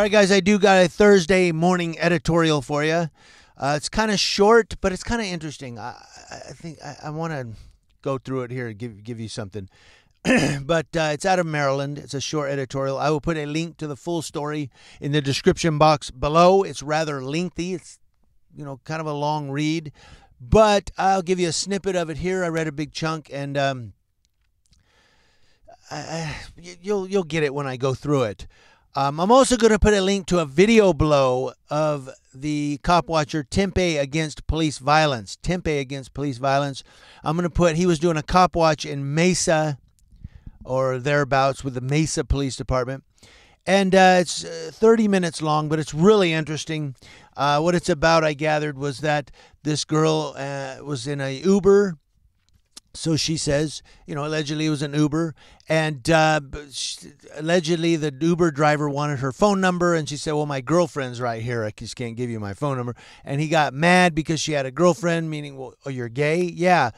right, guys, I do got a Thursday morning editorial for you. It's kind of short, but it's kind of interesting. I think I want to go through it here and give you something. But it's out of Maryland. It's a short editorial. I will put a link to the full story in the description box below. It's rather lengthy. It's, kind of a long read, but I'll give you a snippet of it here. I read a big chunk, and you'll get it when I go through it. I'm also going to put a link to a video below of the Copwatcher Tempe against police violence. Tempe against police violence. I'm going to put, he was doing a Copwatch in Mesa or thereabouts with the Mesa Police Department. And it's 30 minutes long, but it's really interesting. What it's about, I gathered, was that this girl was in a Uber. So she says, allegedly it was an Uber, and allegedly the Uber driver wanted her phone number, and she said, well, my girlfriend's right here. I just can't give you my phone number. And he got mad because she had a girlfriend, meaning, well, oh, you're gay? Yeah.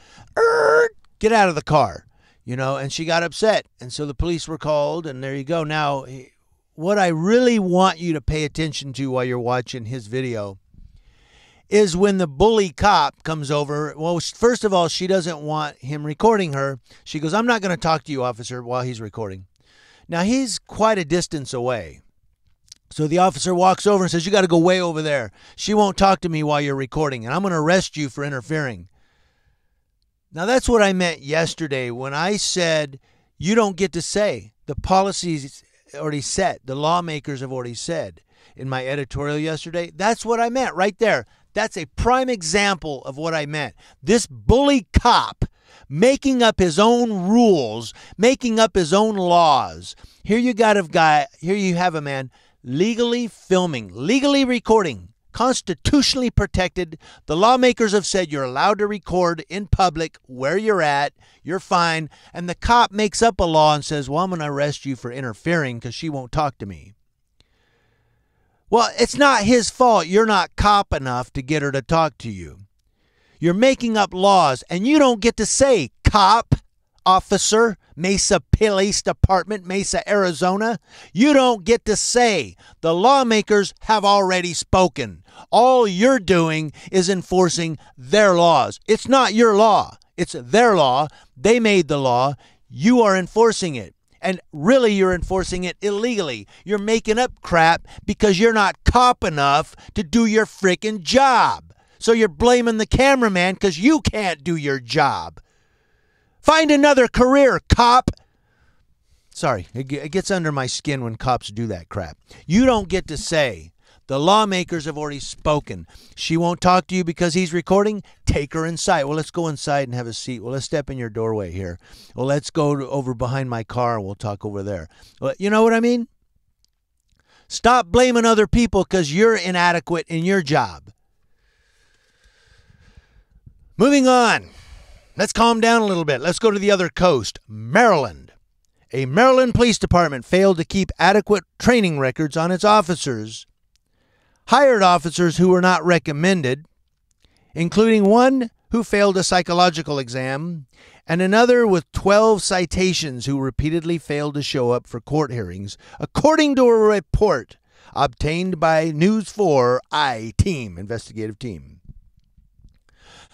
Get out of the car, and she got upset. And so the police were called, and there you go. Now, what I really want you to pay attention to while you're watching his video is when the bully cop comes over. Well, first of all, she doesn't want him recording her. She goes, I'm not going to talk to you, officer, while he's recording. Now, he's quite a distance away. So the officer walks over and says, you got to go way over there. She won't talk to me while you're recording, and I'm going to arrest you for interfering. Now, that's what I meant yesterday when I said you don't get to say. The policy's already set. The lawmakers have already said in my editorial yesterday. That's what I meant right there. That's a prime example of what I meant. This bully cop making up his own rules, making up his own laws. Here you have a man legally filming, legally recording, constitutionally protected. The lawmakers have said you're allowed to record in public where you're at. You're fine. And the cop makes up a law and says, well, I'm going to arrest you for interfering because she won't talk to me. Well, it's not his fault you're not cop enough to get her to talk to you. You're making up laws, and you don't get to say, cop, officer, Mesa Police Department, Mesa, Arizona. You don't get to say. The lawmakers have already spoken. All you're doing is enforcing their laws. It's not your law. It's their law. They made the law. You are enforcing it. And really, you're enforcing it illegally. You're making up crap because you're not cop enough to do your freaking job. So you're blaming the cameraman because you can't do your job. Find another career, cop. Sorry, it gets under my skin when cops do that crap. You don't get to say. The lawmakers have already spoken. She won't talk to you because he's recording. Take her inside. Well, let's go inside and have a seat. Well, let's step in your doorway here. Well, let's go over behind my car and we'll talk over there. Well, you know what I mean? Stop blaming other people because you're inadequate in your job. Moving on. Let's calm down a little bit. Let's go to the other coast, Maryland. A Maryland police department failed to keep adequate training records on its officers. Hired officers who were not recommended, including one who failed a psychological exam and another with 12 citations who repeatedly failed to show up for court hearings, according to a report obtained by News 4 I-Team, investigative team.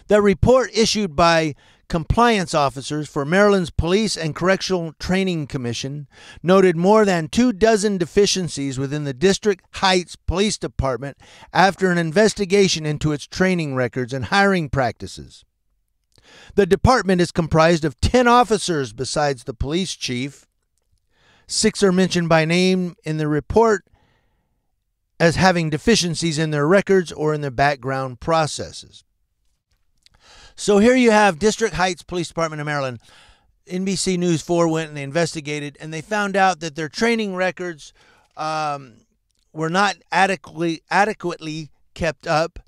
The report issued by compliance officers for Maryland's Police and Correctional Training Commission noted more than 24 deficiencies within the District Heights Police Department after an investigation into its training records and hiring practices. The department is comprised of 10 officers besides the police chief. 6 are mentioned by name in the report as having deficiencies in their records or in their background processes. So here you have District Heights Police Department of Maryland. NBC News 4 went and they investigated, and they found out that their training records were not adequately kept up.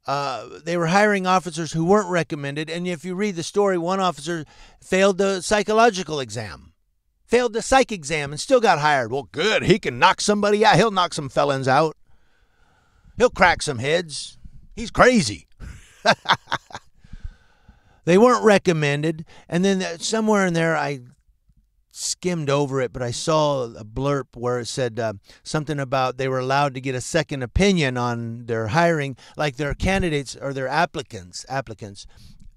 They were hiring officers who weren't recommended, and if you read the story, one officer failed the psychological exam. Failed the psych exam and still got hired. Well, good. He can knock somebody out. He'll knock some felons out. He'll crack some heads. He's crazy. They weren't recommended. And then somewhere in there, I skimmed over it, but I saw a blurb where it said something about they were allowed to get a second opinion on their hiring, like their candidates or their applicants.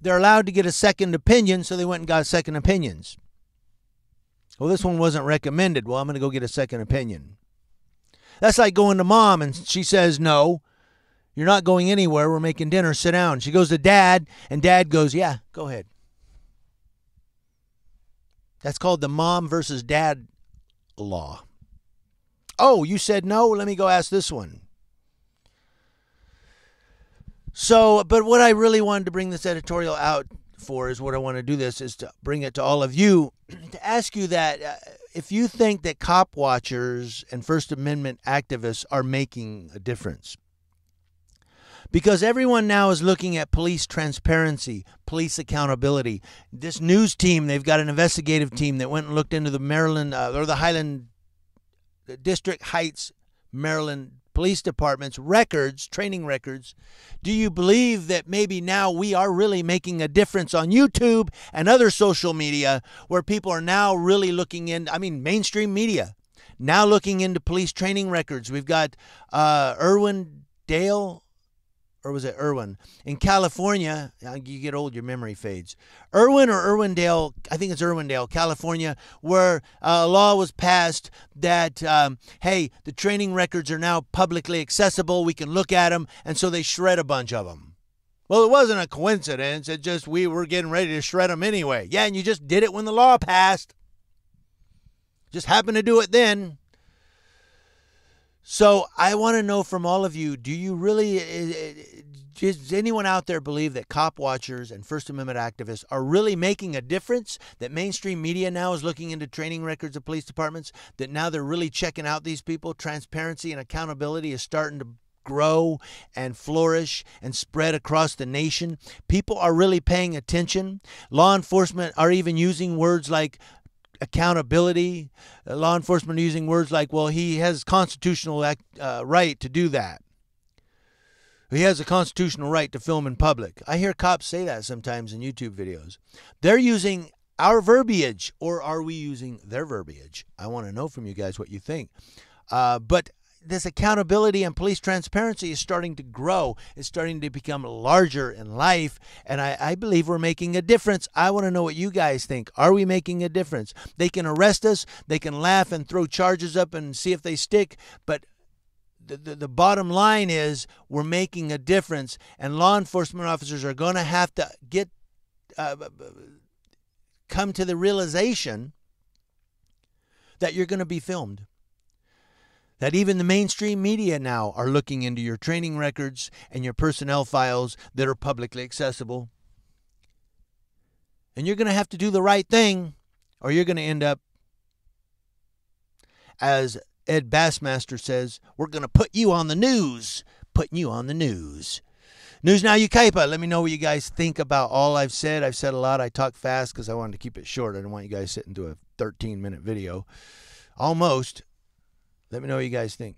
They're allowed to get a second opinion, so they went and got second opinions. Well, this one wasn't recommended. Well, I'm going to go get a second opinion. That's like going to mom and she says, no, you're not going anywhere. We're making dinner. Sit down. She goes to dad and dad goes, yeah, go ahead. That's called the mom versus dad law. Oh, you said no? Let me go ask this one. So, but what I really wanted to bring this editorial out for is what I want to do this is to bring it to all of you to ask you that if you think that cop watchers and First Amendment activists are making a difference. Because everyone now is looking at police transparency, police accountability. This news team, they've got an investigative team that went and looked into the Maryland or the Highland District Heights, Maryland Police Department's records, training records. Do you believe that maybe now we are really making a difference on YouTube and other social media where people are now really looking in, mainstream media, now looking into police training records? We've got Irwin Dale, or was it Irwin? In California, you get old, your memory fades. Irwin or Irwindale, I think it's Irwindale, California, where a law was passed that, hey, the training records are now publicly accessible. We can look at them, and so they shred a bunch of them. Well, it wasn't a coincidence. It just we were getting ready to shred them anyway. Yeah, and you just did it when the law passed. Just happened to do it then. So I want to know from all of you, do you really, does anyone out there believe that cop watchers and First Amendment activists are really making a difference, that mainstream media now is looking into training records of police departments, that now they're really checking out these people? Transparency and accountability is starting to grow and flourish and spread across the nation. People are really paying attention. Law enforcement are even using words like accountability. Law enforcement are using words like, well, he has constitutional right to do that. He has a constitutional right to film in public. I hear cops say that sometimes in YouTube videos. They're using our verbiage, or are we using their verbiage? I want to know from you guys what you think. But this accountability and police transparency is starting to grow. It's starting to become larger in life, and I believe we're making a difference. I want to know what you guys think. Are we making a difference? They can arrest us. They can laugh and throw charges up and see if they stick, but the bottom line is we're making a difference, and law enforcement officers are going to have to come to the realization that you're going to be filmed. That even the mainstream media now are looking into your training records and your personnel files that are publicly accessible. And you're going to have to do the right thing, or you're going to end up, as Ed Bassmaster says, we're going to put you on the news. Putting you on the news. News Now Ukaipa. Let me know what you guys think about all I've said. I've said a lot. I talk fast because I wanted to keep it short. I don't want you guys sitting through a 13-minute video. Almost. Let me know what you guys think.